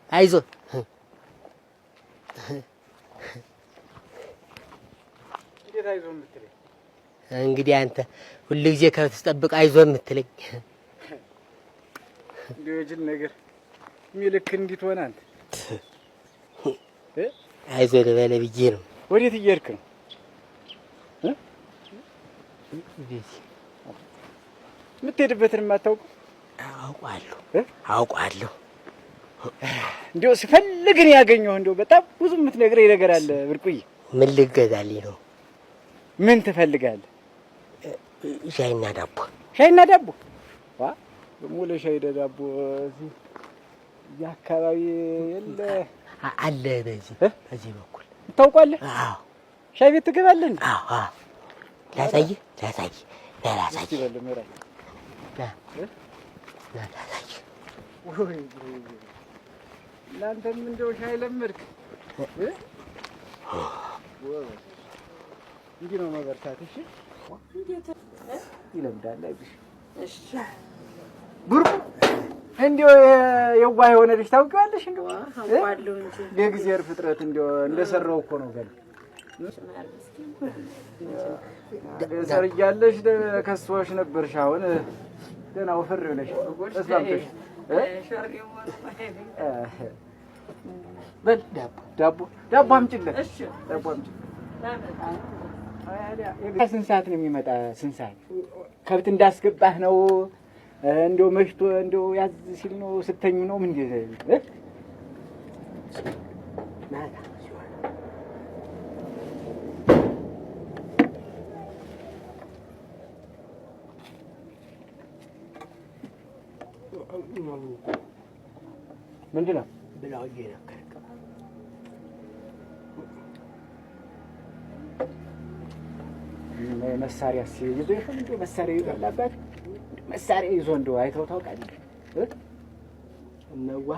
አይዞህ እንዴት አይዞህ የምትለኝ? እንግዲህ አንተ ሁልጊዜ ከብት ስጠብቅ አይዞህ የምትለኝ እንደው የጅል ነገር የሚልክ እንዲት ሆነ አንተ? አይዞህ ልበለህ ብዬ ነው። ወዴት እየሄድክ ነው? የምትሄድበትን የማታውቀው? አውቃለሁ። እንደው ስፈልግ ነው ያገኘሁህ። እንደው በጣም ብዙ የምትነግረኝ ነገር አለ ብርቁዬ። ምን ልገዛልኝ ነው? ምን ትፈልጋለህ? ሻይና ዳቦ። ሻይና ዳቦ? ዋ ደግሞ ለሻይ ዳቦ እዚህ አካባቢ የለ አለ። በዚህ በኩል ታውቃለህ? አዎ። ሻይ ቤት ትገባለህ እንዴ? አዎ። ላሳይህ እናንተም እንደው ሻይ ለመድክ። እንዲህ ነው መበርታት። እሺ ይለምዳል አይብሽ። እሺ ብርቁ እንደው የዋህ የሆነ ልጅ ታውቂዋለሽ? እንደው አውቃለሁ እንጂ የእግዚአብሔር ፍጥረት እንደው እንደሰራው እኮ ነው ገል ሰርያለሽ ከሷሽ ነበርሽ። አሁን ደህና ወፈር ብለሽ ተስማምተሽ በል ዳቦ አምጪለት። እሺ ዳቦ አምጪ። ስንት ሰዓት ነው የሚመጣ? ስንት ሰዓት ከብት እንዳስገባህ ነው? እንደው መሽቶ እንደው ያዝ ሲል ነው? ስተኙ ነው? ምን ምንድን ነው ብላው እየነከርከ መሳሪያ ሲይዞ ይሆን? እንደው መሳሪያ ይበላባት መሳሪያ ይዞ እንደው አይተው ታውቃለህ? እነዋ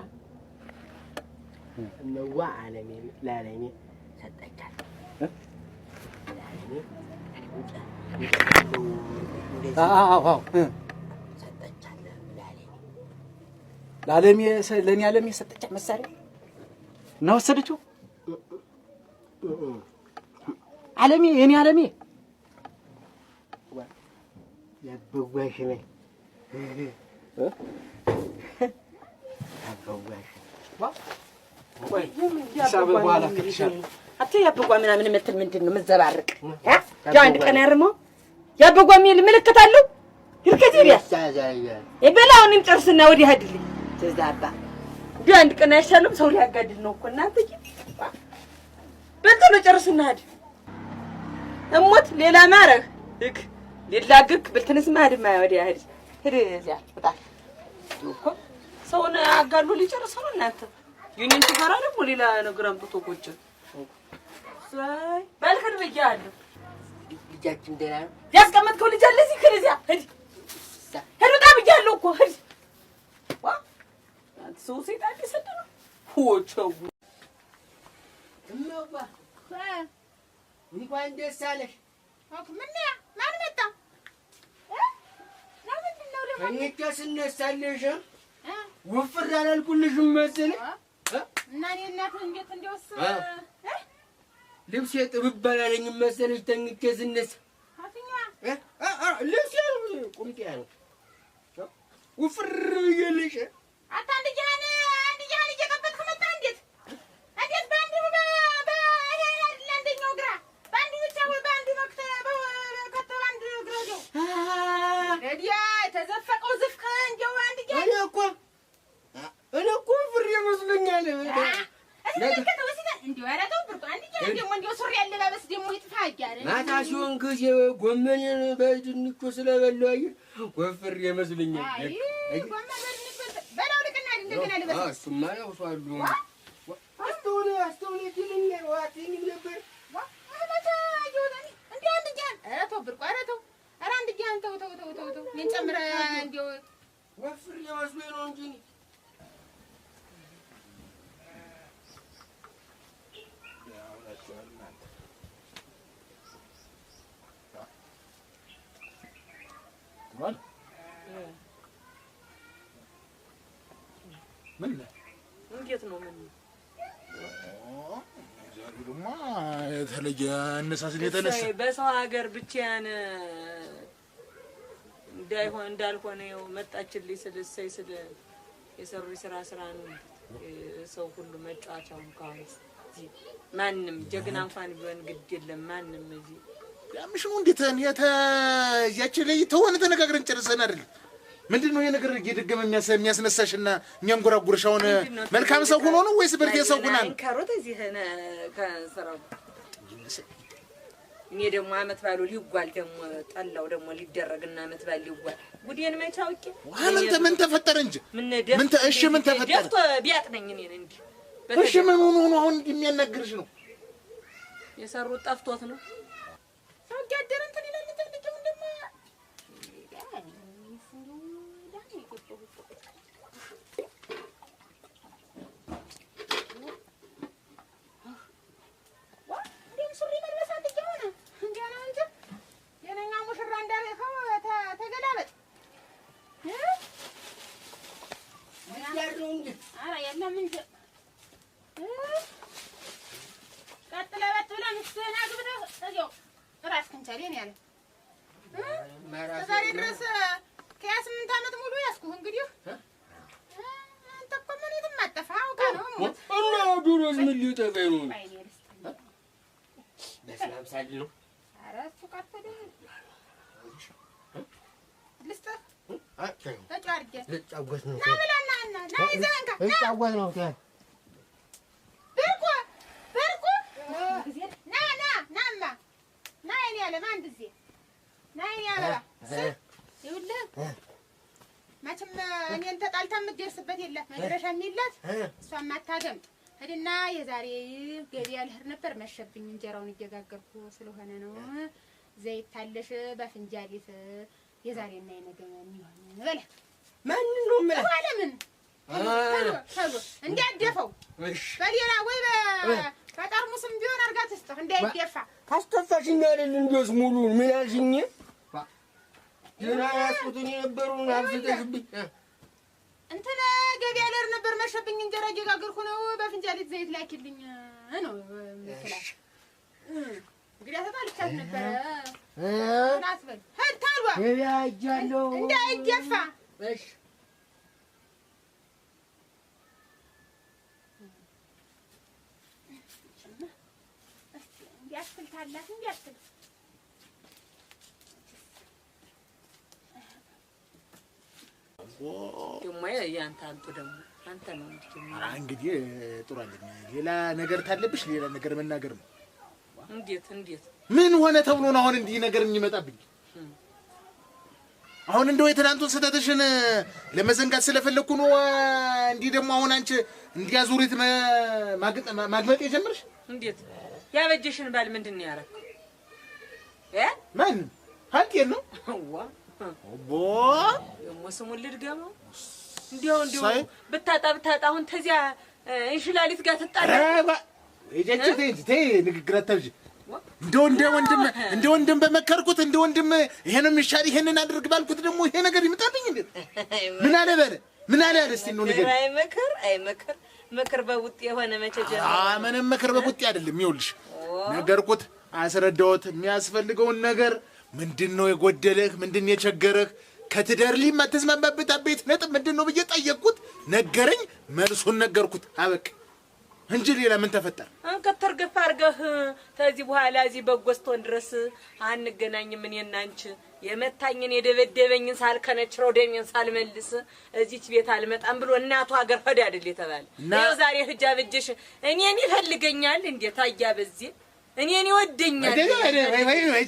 ለዓለሜ ሰጠቻት። ለዓለሜ ሰጠቻት መሳሪያ እና ወሰደችው። ዓለሜ የኔ ዓለሜ ያበዋሽ ነኝ በኋላ ከትሻለሁ። ያበጓ ምናምን የምትል ምንድን ነው የምትዘባርቅ? አንድ ቀን ያርመው ያበጓ የሚል ምልክት አለው። ይርከት ይበላ። አሁንም ጨርስና ወዲህ ሄድልኝ ተዛባ። እንዲሁ አንድ ቀን አይሻልም? ሰው ሊያጋድል ነው እኮ እናንተ። በልቶ ነው ጨርስና ሄድ እሞት ሌላ ማረህ ሊላግክ ብልትንስ ማድማ ወዲያ ሄድ እዚያ ወጣ እኮ ሰውን አጋሉ ሊጨርሰው ነው እናንተ። ዩኒን ትጋራ ደግሞ ሌላ ነገር አምጥቶ ጎጆ ሳይ ባልከን በያለሁ። ልጃችን ደህና ነው? ያስቀመጥከው ልጅ አለ እዚህ ከዚያ ሂድ በጣም እያለሁ እኮ ሂድ። አንተ ሰው ሰይጣን ሊሰደው ወቸው እማባ እንኳን ደስ አለሽ። ምን ማን መጣ? ለምንድን ነው ደግሞ እኔ ስነሳለሽ ወፍር አላልኩልሽም መሰለኝ? እና እኔ እናትህ እንዴት እንደውስ ልብሴ ጥብብ አላለኝም መሰለሽ? ተኝቼ ስነሳ ልብሴ ቁምጤ ነው ወፍር ብዬልሽ። አንድ ጃን እየቀበጥክ መጣ። እንዴት በአንዱ አንደኛው ግራ በአንዱ ብቻ ወይ በአንዱ ከተ በአንዱ ግራ ነው ረዲያ የተዘፈቀው ዝፍቅ እንደው አንድ ጃን እኔ እኮ ፍሬ መስሎኛል። ማታ ሲሆን ጊዜ ጎመኔን በድንቹ ስለበላሁ ወፍሬ መስሎኛል። እሱማ ያው ሰው አሉ አስተውለህ ትልኛል ዋትኝ ነበር። ወፍሬ መስሎኝ ነው እንጂ እንዴት ነው ምን ደግሞ የተለየ አነሳስን የተነሳ በሰው ሀገር ብቻዬን እንዳይሆን እንዳልሆነ ይኸው መጣችልኝ ስለሰይ ስለ የሰሩ ስራ ነው ሰው ሁሉ መጫወቻው እንኳን ማንም ጀግና እንኳን ቢሆን ግድ የለም ማንም እዚህ ያምሽኑ እንዴት ያቺ ላይ ተሆነ ተነጋግረን ጨርሰን አይደል ምንድነው ይሄ ነገር እየደገመ የሚያስነሳሽና የሚያንጎራጉርሽ አሁን መልካም ሰው ሆኖ ነው ወይስ በርቴ ሰው ሆና ነው ካሮት እዚህ ከሰራው እኔ ደግሞ አመት ባሉ ሊጓል ደግሞ ጠላው ደግሞ ሊደረግና አመት ባሉ ሊጓል ጉዴን መቻውቂ ምን ተፈጠረ እንጂ ምን እሺ ምን ተፈጠረ ደፍቶ ቢያጥነኝ እኔ እንዴ እሺ ምን ሆኖ አሁን የሚያናግርሽ ነው የሰሩት ጠፍቶት ነው ሰው ያደረ እንትን ይላል እንደም እንደማ ዛሬ ድረስ ከ8 ዓመት ሙሉ ያስኩህ እንግዲህ አንተ እኮ ምን የትማጠፋ አውቃ ነው እና ዱሮን ምን ሊጠቀኝ ነው በሰላም ሳል ነው ኧረ እሱ ቀርተደ ልስጥህ ተጫርጀ ልጫወት ነው ና ብላና ና ይዘንካ ልጫወት ነው በርቁ ናማ ና የኔ ያለ አንድ ጊዜ ና የኔ ያለ ይኸውልህ መቼም እኔን ተጣልታ የምትደርስበት የለም መድረሻም የላት እሷም አታደምጥ ሂድና የዛሬ ገበያ ልሄድ ነበር መሸብኝ እንጀራውን እየጋገርኩ ስለሆነ ነው ዘይት ታለሽ በፍንጃሊት የዛሬና የነገ የሚሆን በለ ማን ነው ማለት ለምን ታሎ እንዲያደፈው በሌላ ወይ በጠርሙስም ቢሆን አርጋ ትስጥህ እንዳይደፋ አስተፋሽኛ አይደል እንዴስ ሙሉ ምን አልሽኝ ጀና ያስቁትን የነበሩን አብዝተሽብኝ እንትን ገበያ ልሄድ ነበር መሸብኝ እንጀራ እየጋገርኩ ነው በፍንጃሊት ዘይት ላኪልኝ ነው ምክላሽ እንግዲህ ተጣልቻት ነበር ናስበል ሄድ ታልዋ ገበያ እጃለሁ እንዳይደፋ እሺ እንዲያስልታላት እንዲያስል ደግሞ ያንተ አንተ ደግሞ አንተ ነው እንግዲህ ጥሩ አይደለም ሌላ ነገር ታለብሽ ሌላ ነገር መናገር ነው እንዴት ምን ሆነ ተብሎ ነው አሁን እንዲህ ነገር የሚመጣብኝ አሁን እንደው የትናንቱን ሰተተሽን ለመዘንጋት ስለፈለኩ ነው እንዲህ ደግሞ አሁን አንቺ እንዲያዙሪት ማግመጥ የጀመርሽ እንዴት ያበጀሽን ባል ምንድነው ያረክ ማን ሀንቴን ነው ዋ ኦቦ የሞስሙን ልድገመው እንዲው ብታጣ አሁን ተዚያ እንሽላሊት ጋር ተጣጣ እጀንቺ ተይ ንግግር አታብጂ እንደ ወንድም በመከርኩት እንደ ወንድም ይሄንን ይሻል ይሄንን አድርግ ባልኩት ደግሞ ይሄ ነገር ይመጣብኝ እንዴ ምን አለ እስቲ ነው ነገር መከር በውጤ የሆነ መቸጀ ምንም መከር በውጤ አይደለም ይኸውልሽ ነገርኩት አስረዳሁት የሚያስፈልገውን ነገር ምንድነው የጎደለህ ምንድነው የቸገረህ ከትዳር ሊማተስማማበት አቤት ነጥብ ምንድነው ብዬ ጠየቅኩት ነገረኝ መልሱን ነገርኩት አበቅ እንጂ ሌላ ምን ተፈጠረ አንከተር ገፋ አርገህ ተዚህ በኋላ እዚህ በጎስቶን ድረስ አንገናኝም እኔና አንቺ የመታኝን የደበደበኝን ሳልከነችረው ደሜን ሳልመልስ እዚች ቤት አልመጣም ብሎ እናቱ ሀገር ሄደ አይደል የተባለ ነው ዛሬ ህጃብጅሽ እኔን ይፈልገኛል እንዴት አያ በዚህ እኔን ይወደኛል ወይ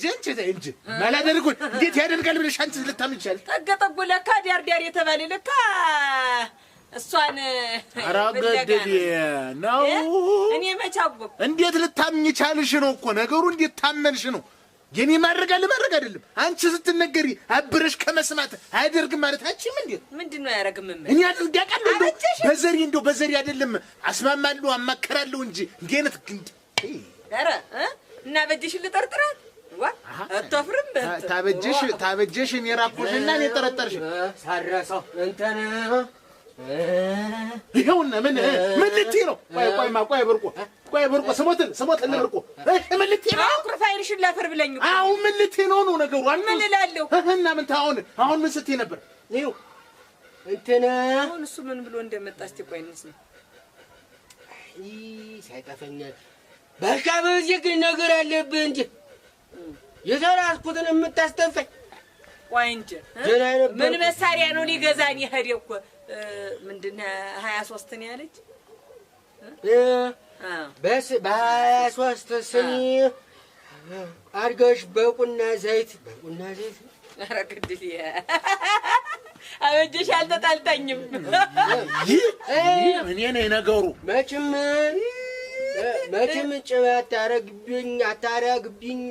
እንጂ ማላደርጉን እንዴት ያደርጋል ብለሽ አንቺ ልታምንቻል ተገጠጉ ለካ ዳር የተባለ ለካ እሷን አራገደዲ ነው እኔ መቻጎ እንዴት ልታምኝ ቻልሽ ነው እኮ ነገሩ እንዴት ታመንሽ ነው የኔ ማድረግ አይደለም አንቺ ስትነገሪ አብረሽ ከመስማት አያደርግም ማለት አንቺም እንዴት ምንድነው ያረግም እኔ አድርግ ያቀለው በዘሪ አይደለም አስማማለሁ አማከራለሁ እንጂ እንዴት ግንድ ኧረ እና በጅሽ ልጠርጥራት ዋ አትፍርም ታበጅሽ እኔ ራቆሽና እኔ ጠረጠርሽ ሳረሰው እንተነ ይኸውና ምን ልትይ ነው? ቆይ ብርቁ ስሞትን ብርቁ ምን ልትይ ነው? አኩርፋይልሽን ላፈር ብለኝ እኮ አሁን ምን ልትይ ነው ነገሩ? ምን እላለሁ እና ምን አሁን ምን ስትይ ነበር? ይኸው እንትን አሁን እሱ ምን ብሎ እንደመጣ እስቲ ቆይ እንስማ። ሳይጠፈኛል በቃ በዚህ ግን ነገር አለብህ እንጂ የዘራስኩትን የምታስተንፈኝ ቆይ እንጂ ምን መሳሪያ ነው ሊገዛኝ ይሄድ እኮ ምንድነው 23 ነው ያለች በ23 ስኒ አድርገሽ በቁና ዘይት ኧረ ግድል አበጀሽ አልተጣልተኝም እኔ ነኝ ነገሩ መቼም ጭባ አታረግብኝ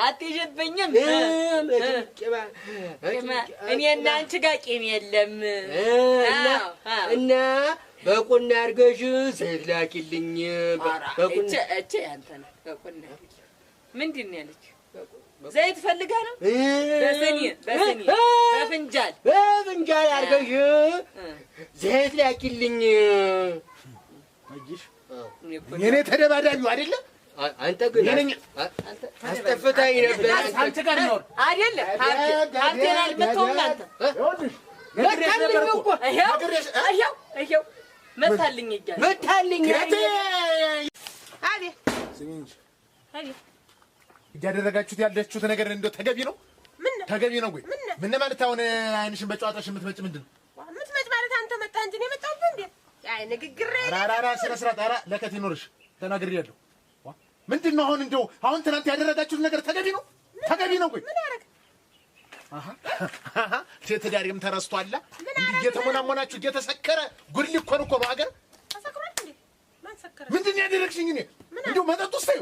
አትይዥብኝም እኔና አንቺ ጋር ቂም የለም እና በቁና አድርገሽ ዘይት ላኪልኝ እቺ ያንተ ነው በቁና ምንድን ነው ያለች ዘይት ፈልጋ ነው በስኒ በፍንጃል አድርገሽ ዘይት ላኪልኝ አጂሽ እኔ ተደባዳቢው አይደለ አንተ ግን አስጠፍታኝ ነበር አንተ ጋር ነው አይደለ ሀብቴን አልመታውም አንተ ይኸው መታልኝ አቤት እያደረጋችሁት ያለችሁት ነገር እንደው ተገቢ ነው? ተገቢ ነው ወይ? ምን ማለት አሁን አይንሽን በጨዋታሽ የምትመጭ ምንድን ነው? የምትመጭ ማለት አንተ መጣ እንጂ ነው የመጣሁብህ እንዴ? አይ ንግግር ራራ ስነ ስርዓት ኧረ ለከት ይኖርሽ ተናግሬያለሁ። ምንድን ነው አሁን እንደው አሁን ትናንት ያደረጋችሁት ነገር ተገቢ ነው? ተገቢ ነው ወይ? ምን ያደርግ ትዳሬም ተረስቷል። እንዲህ እየተሞናሞናችሁ እየተሰከረ ጉድ ሊኮን እኮ ነው ሀገር። ተሰክሯል እንዴ? ማን ሰከረ? ምንድን ነው ያደረግሽኝ? እኔ እንደው መጠጥ ውስጥ ታዩ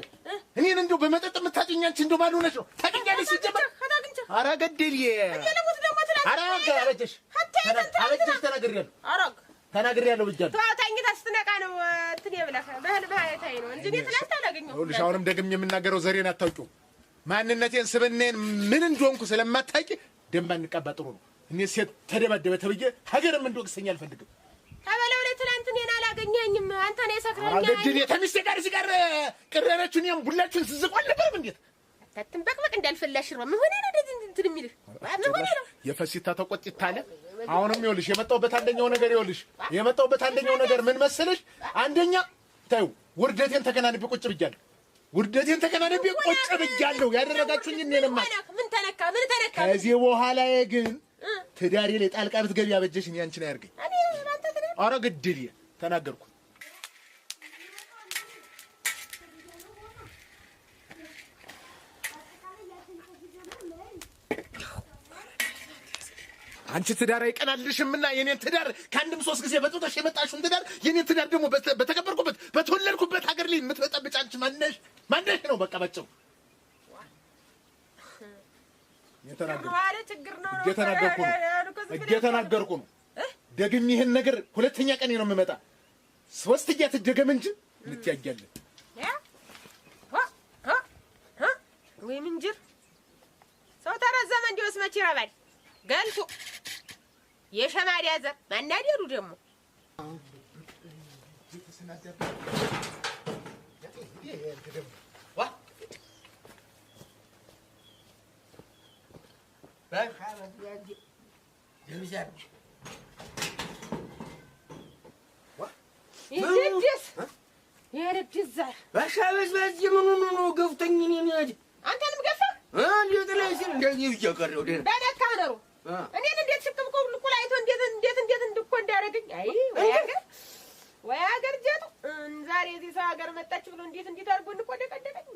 እኔን እንደው በመጠጥ የምታጭኝ አንቺ እንደው ማን ሆነሽ ነው? ታውቂኛለሽ ሲጀመር ኧረ ገደልዬ ኧረ አበጀሽ ተናግሬያለሁ ብያለሁ። ተኝታ ስትነቃ ነው እንትን የብለህ በህልም አይታይ ነው እንጂ እኔ ትናንት አላገኘሁም። ይኸውልሽ አሁንም ደግሜ የምናገረው ዘሬን አታውቂውም። ማንነቴን ስብኔን ምን እንደሆንኩ ስለማታውቂ ደም ባንቀባ ጥሩ ነው። እኔ ሴት ተደባደበ ተብዬ ሀገርም እንደወቅሰኝ አልፈልግም። ተበለው ላይ ትናንት እኔን አላገኘኸኝም። አንተ ነው የሰክረኛ አገድል የተሚስቴ ጋር ሲጋር ቅረረችው እኔም ሁላችሁን ስዝቋል ነበር። እንዴት አትንበቅበቅ እንዳልፈላሽ ነው። ምን ሆነ ነው እንደዚህ እንትን የሚልህ? ምን ሆነ ነው የፈሲታ ተቆጥታ አለ። አሁንም ይኸውልሽ የመጣሁበት አንደኛው ነገር ምን መሰለሽ? አንደኛ ታዩ ውርደቴን ተከናንቤ ቁጭ ብያለሁ። ያደረጋችሁኝ እኔንማ ምን ተነካ? ከዚህ በኋላ ግን ትዳሬ ላይ ጣልቃ ብትገቢ አበጀሽ እኔ አንቺን አያርገኝ። ኧረ ግድል ተናገርኩ። አንቺ ትዳር አይቀናልሽምና የኔን ትዳር ከአንድም 3 ጊዜ በጥቶሽ የመጣሽውን ትዳር የኔን ትዳር ደግሞ በተከበርኩበት በተወለድኩበት ሀገር ላይ የምትበጠብጭ አንቺ ማነሽ ነው? በቃ በጨው እየተናገርኩ ነው። ደግም ይህን ነገር ሁለተኛ ቀኔ ነው የምመጣ። 3 እያትደገም እንጂ እንተያያለን። ወይ ምንጅር ሰው ተረዘመ እንዲወስ መቼ ይረባል? ገልቱ የሸማዲያ ዘር ማናደሩ ደግሞ የረድስ ዘር በሻበዝ በዚህ ምኑ ነው ገብቶኝ አንተንም ገፋ እንዴት ላይ ሲል እንደዚህ ይቀርው በደካ ነው እኔን እንዴት ሽቅብቆ ልኩላይቶ እንዴት እንድኮ እንዳረገኝ አይ ወይ ሀገር ጀቱ ዛሬ እዚህ ሰው ሀገር መጣች ብሎ እንዴት አድርጎ እንቆደቀደቀኝ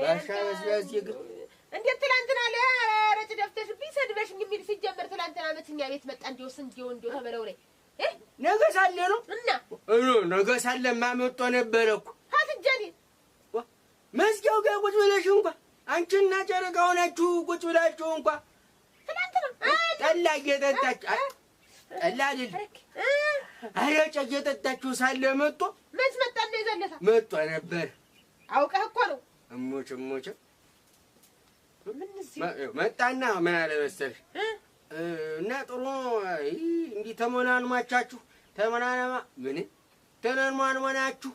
ባሻበዝ በዚህ ግን እንዴት ትላንትና ለረጭ ደፍተሽብኝ ሰድበሽኝ የሚል ሲጀመር ትላንትና መትኛ ቤት መጣ እንዲው ተበለው ላይ ነገ ሳለ ነው እና ነገ ሳለ ማመጣ ነበር እኮ ሀትጀኒ መስጊያው ጋር ቁጭ ብለሽ እንኳን አንቺና ጨረቃ ሆናችሁ ቁጭ ብላችሁ እንኳን ትላንትና ጠላ እየጠጣችሁ ጠላ አይደል አረቄ እየጠጣችሁ ሳለ መጥቶ መጣ ነው የዘለታ መጥቶ ነበር። አውቀህ እኮ ነው እሞች መጣና ምን አለ መሰለሽ እና ጥሩ እንዲህ ተመናንማቻችሁ ምን ተመናንማናችሁ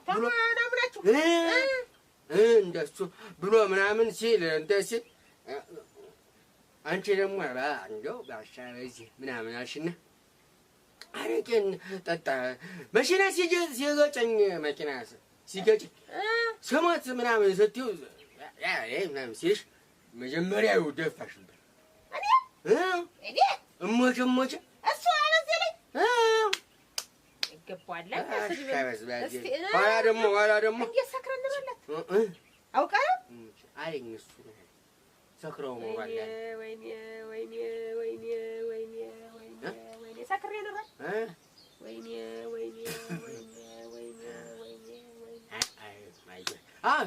እንደሱ ብሎ ምናምን ሲል ሲል አንቺ ደግሞ እንደው ጋሻ በዚህ ምናምን አልሽና አረቄን ጠጣ መኪና ሲገጨኝ መኪና ሲገጨኝ ስሞት ምናምን ስትይው ምናምን ሲልሽ መጀመሪያ ደፋሽብን እሞች እሱ አበዘለኝ ይገባዋል። ኋላ ደግሞ እየሰክረን እንበላት አውቀህ አለኝ እሱ ሰክረው ነው ባለ ወይኔ ሰክሬ ነው ወይኔ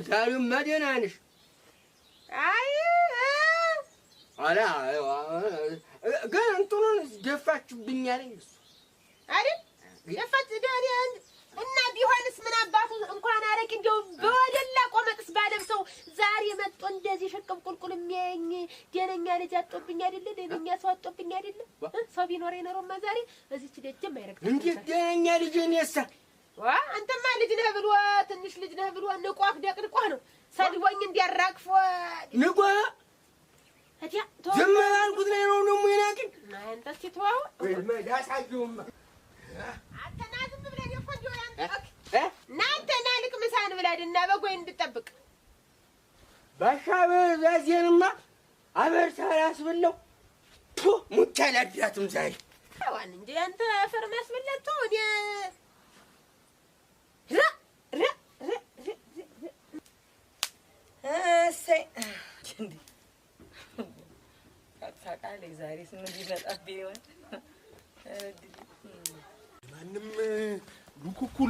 ዛሬም ደህና ነሽ? አይ ኋላ ግን እንትኑን ደፋችብኝ አለኝ እሱ አይደል ደፋች እና ቢሆንስ ምን አባቱ እንኳን አረቂ እንደው በወደላ ቆመጥስ ባለብሰው ዛሬ መጥቶ እንደዚህ ሽቅብ ቁልቁል የሚያየኝ ደነኛ ልጅ አጥቶብኝ አይደለ? ደነኛ ሰው አጥቶብኝ አይደለ? ሰው ቢኖር የኖረማ ዛሬ እዚች ደጅም አይረግጥ። እንዴት ደነኛ ልጅ ነሳ? አንተማ ልጅ ነህ ብሎ ትንሽ ልጅ ነህ ብሎ ንቋህ ደቅድቋህ ነው ሰድቦኝ እንዲያራግፎ ንቋህ ዝም ባልኩት ላይ ነው ደግሞ የናቅኝ። አንተ ሲተዋው ያሳየውማ አንተና ዝም ብለህ የቆንጆ ያንተክ እናንተ ናልቅ ምሳን ብላድና በጎይ እንድጠብቅ ባሻ በዛዜንማ አበርታ ያስብለው ሙቻ ላድራትም ዛሬ አዋን እንጂ አንተ አፈር ማስበላቶ ወዲ እሰይ እንዴ ታውቃለህ ዛሬ ስንት ቢመጣብኝ ይሆን ማንም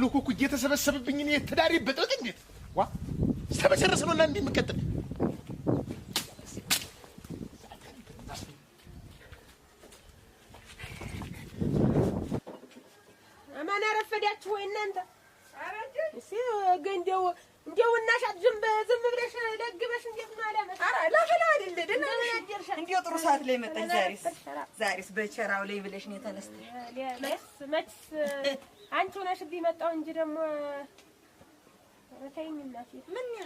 ሉኩኩ እየተሰበሰበብኝ እኔ ትዳሬ በጥጥ እንዴት ዋ ሰበሰረስ ነው እና እንዴ የምቀጥል አማና ረፈዳችሁ ወይ እናንተ አረጀ እሺ ገንደው እንደው እናሻት ዝም ብለሽ ደግበሽ እንዴት ነው አላመጣ አራ ለፈላ አይደል ደና እንዴው ጥሩ ሰዓት ላይ መጣሽ ዛሬስ በቸራው ላይ ብለሽ ነው ተነስተሽ መች አንቺ ሆነሽ ቢመጣው እንጂ ደግሞ ተይኝ እናቴ ምን ያ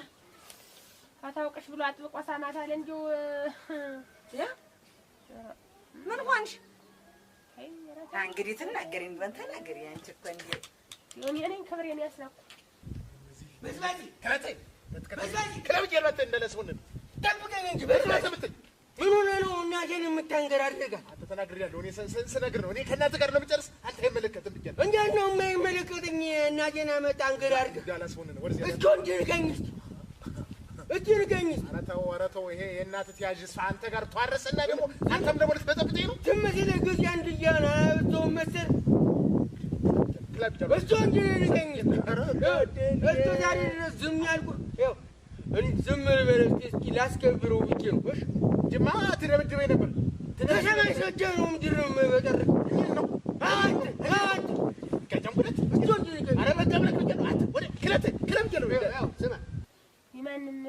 አታውቅሽ ብሎ አጥብቆ ሳማት አለ እንደው ምን ሆንሽ እንግዲህ ትናገሪኝ በእንተናገሪ አንቺ እኮ እንዴ እኔ ክብሬን ያስናኩ በዝባዚ ከረተይ ክለብ ይያለተ እንደለስውን ጠብቀኝ እንጂ በዝባዚ ምን ሆነ ነው እናቴን የምታንገራርጋ? አንተ ተናግሬያለሁ። እኔ ስነግር ነው እኔ ከእናንተ ጋር ነው የምጨርስ። አንተ አይመለከትም ብያለሁ። እንዴት ነው የማይመለከተኝ? እናቴን አመጣ አንገራርጋ ያላስሆነ ነው ወርዚ እስኪ እንድንገኝ እስኪ ንገኝ። ኧረ ተው ይሄ የእናትህ ትያዥ እሷ አንተ ጋር ተዋረሰና ደግሞ አንተም ደግሞ ልትበጠብጠኝ ነው። ትምስል ግዝ አንድ እያና ሰው መሰል እሱ እንድንገኝ እስኪ ዛሬ ድረስ ዝም ያልኩህ ይኸው ዝም በል እስኪ ላስከብረው ብዬ ነው። እሺ ጅማ ትደበድበኝ ነበር። ተሰማይ ሰጀ ነው ምንድን ነው የምበጠርህ ነው አንተ ከጀምኩለት እሱ እንድንገኝ ኧረ በቃ አንተ ወደ ክለት ነው ያው ስማ ይማንም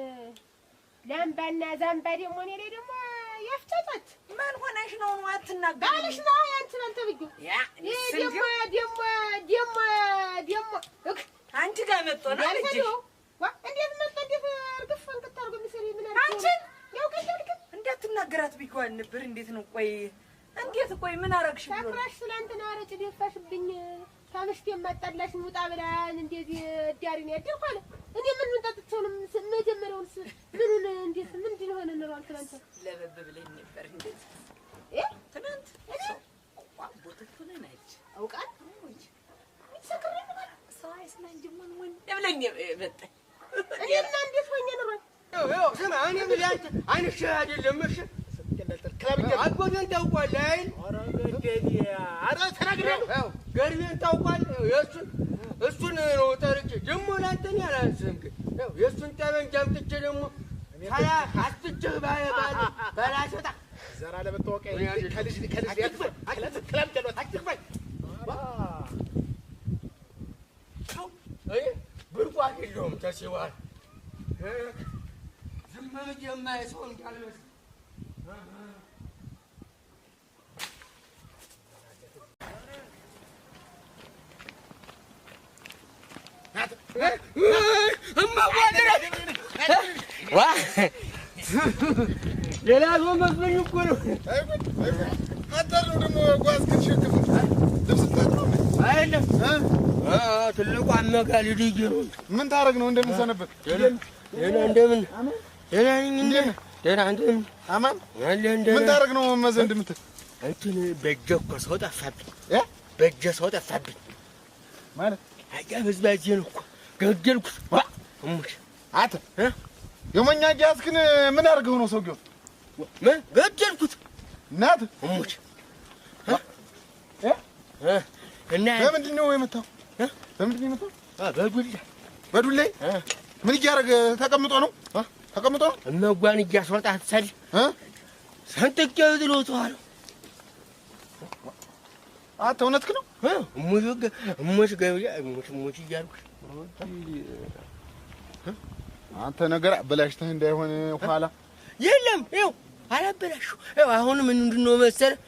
ላምባና ዛምባ ደግሞ እኔ ላይ ደግሞ ያፍጨጫት ማን ሆነሽ ነው አትናገሪ ባልሽ ነው ያንቺ ነው ተብዩ ያ ደግሞ አንቺ ጋር መጥቶ ነው ልጅ እንዴት መጣ እንዴት እርግፍ እንክታርጎ የሚሰሪ ምን አንቺ ያው ከደልክ እንዳትናገራት ቢኳን ነበር። እንዴት ነው ቆይ እንዴት ቆይ ምን አረግሽ ብሎ ታፍራሽ ስለአንተና አረጭ ደፋሽብኝ ታምሽት የማጣላሽ ሙጣ ብላን እንደዚህ ዳሪ ነው ያደርኩ አለ። እኔ ምን ጠጥቼው ነው መጀመሪያውንስ ምኑን እንዴት ምንድን ሆነ ነው አንተ ለበብ ብለኝ ነበር እንዴት ትናንት ቦተቱን አይች አውቃል ሰከረ ሰው አይስናን ጅማን ወን ለብለኝ መጣ እኔና እንዴት ሆኜ ነው ያው ስማ እኔ ምን ያንተ አይንሽ አይደለም እሺ አጎቴን ታውቋለህ አይደል? ኧረ ተናግሬያለሁ። ያው ገርቤን ታውቋለህ? እሱን ነው ጠርቼ ደግሞ ላንተን ያላንስም ግን ያው የእሱን ጠበንጃ አምጥቼ ደግሞ አስጥቼህ ባላሰጣ ዘራ ለመታወቂያ ከልጅ ብርቁ አይደለሁም ተሲዋል ዝም ብዬ የማይ ሰው እንዳልመስል ሌላ ሰው መስሎኝ እኮ ነው። አታለው ደግሞ ጓዝ ከተሸከም ልብስ ታጥሮ አይደለም ትልቁ አመጋሊ ልጅ ነው። ምን ታረግ ነው እንደምንሰነበት? ደህና እንደምን ደህና ነኝ። ደህና እንደምን አማን አለ እንደምን ምን ታረግ ነው መዘ እንደምትል እንትን በእጄ እኮ ሰው ጠፋብኝ። በእጄ ሰው ጠፋብኝ ማለት አያ በዝባዜ ነው እኮ ገደልኩት። እሙሽ አተ የሞኛ ጃስክን ምን አርገው ነው ሰውየው? ምን ገደልኩት? እናት እሙሽ እና በምንድን ነው የመታው? በምንድን ነው የመታው? በዱላ ምን እያደረገ ተቀምጦ ነው? ተቀምጦ ነው እመጓን እያስወጣት ሰል ሰንጥቄው ጥሎታል። አንተ እውነትህ ነው? እሙሽ ገብያ እሙሽ እያልኩሽ አንተ ነገር አበላሽተህ እንዳይሆን ኋላ የለም ይኸው አላበላሽው። ይኸው አሁን ምንድን ነው መሰለህ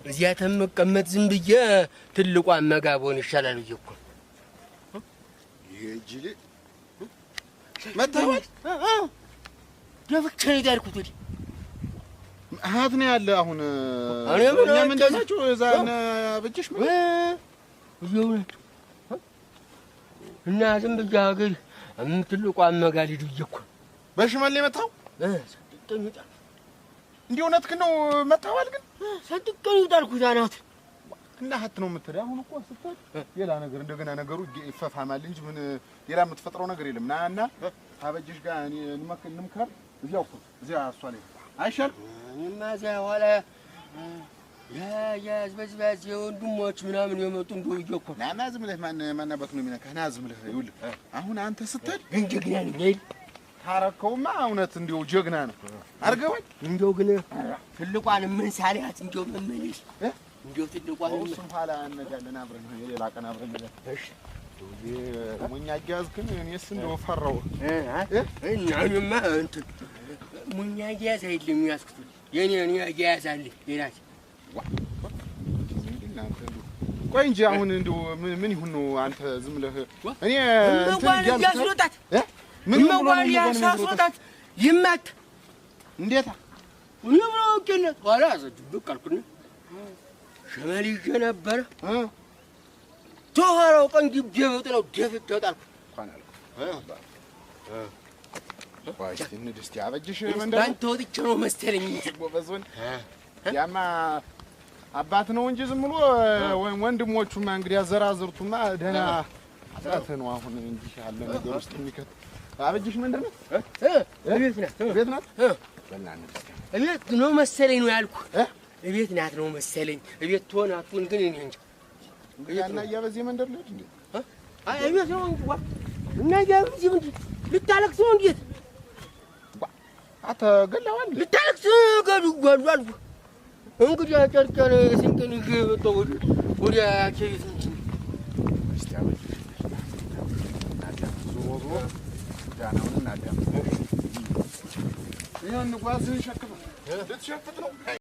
እዚያ ተመቀመጥ ዝም ብዬ ትልቋ መጋቦን ይሻላል ብዬ እኮ ይሄ ጅል መታወቅ ደፍቼ ነው የዳርኩት። ወዲህ አሃት ነው ያለ አሁን እኛ ምን ደሳችሁ እዛና በጅሽ ምን ይሁን እና ዝም ብዬ አገር ትልቋ መጋሊ ልጅ እኮ በሽመል የመታው እንዲህ እውነትህ ነው መታወል ግን ሰንጥቀኝ ጣልኩት አናት እና ሀት ነው የምትል አሁን እኮ ስትል ሌላ ነገር እንደገና ነገሩ ይፈፋማል እንጂ ምን ሌላ የምትፈጥረው ነገር የለም። እና አበጅሽ ጋር እኔ እንምከር እዚያው እኮ እዚያ እሷ ላይ አይሻልም? እኔማ እዚያ ኋላ ያዝበዝባዝ የወንድሞች ምናምን የመጡ እንደው እኮ ና ዝም ብለህ ማን አባቱ ነው የሚነካህ? ና ዝም ብለህ ይኸውልህ አሁን አንተ ስትል ግን ጀግና ነኝ አይደል? ታረከውማ እውነት እንዲሁ ጀግና ነው አድርገዋል። እንደው ግን ትልቋን ምን ሳልያት እንደው መመለስ እንደው ትልቋን እሱን ኋላ እንነጋለን አብረን የሌላ ቀን አብረን እንነጋለን። እሺ ሞኛ አያያዝክን እኔስ እንደው ፈራሁ። እኛማ እንትን ሞኛ አያያዝ አይደለም የሚያስኩት የኔ አያያዝ አለ ሌላ ቆይ እንጂ አሁን እንደው ምን ይሁን ነው አንተ ዝም ብለህ እኔ እንትን ያስወጣት ምን ነው ያስወጣት ይመት እንዴታ ምን ነው ከነት ኋላ አዘድብቅ አልኩኝ ሸመልዬ ነበር ተኋራው ቀን ዲብደው ደፍት ተጣልኩ እንኳን አልኩ ቆይ እንድስቲ አበጅሽ መንደር ባንተ ወጥቼ ነው መሰለኝ ጎበዞን ያማ አባት ነው እንጂ ዝም ብሎ ወንድሞቹማ እንግዲህ አዘራዝርቱማ ደህና አባት ነው። አሁን እንዲህ ያለ ነገር ውስጥ የሚከት አበጅሽ ምንድን ነው? ቤት ናት ቤት ነው መሰለኝ ነው ያልኩ። ቤት ናት ነው መሰለኝ። ቤት ትሆን አትሆን ግን እኔ እንጃ። ያና እያበዚህ መንደር ልጅ እንዴ? አይ ቤት ነው እንጂ ዋ እና ያበዚህ ምንድን ልታለቅስ ነው እንዴት? አተገላዋል ልታለቅስ ገድጓሉ አልኩ። እንግዲህ አጨርጨር ስንቅን ይዤ መጣሁ ወደ አቸይት እስቲ አበጅሽ ዞሮ ዳናውን እናዳም ይሄን ጓዝን ሸክም ልትሸፍት ነው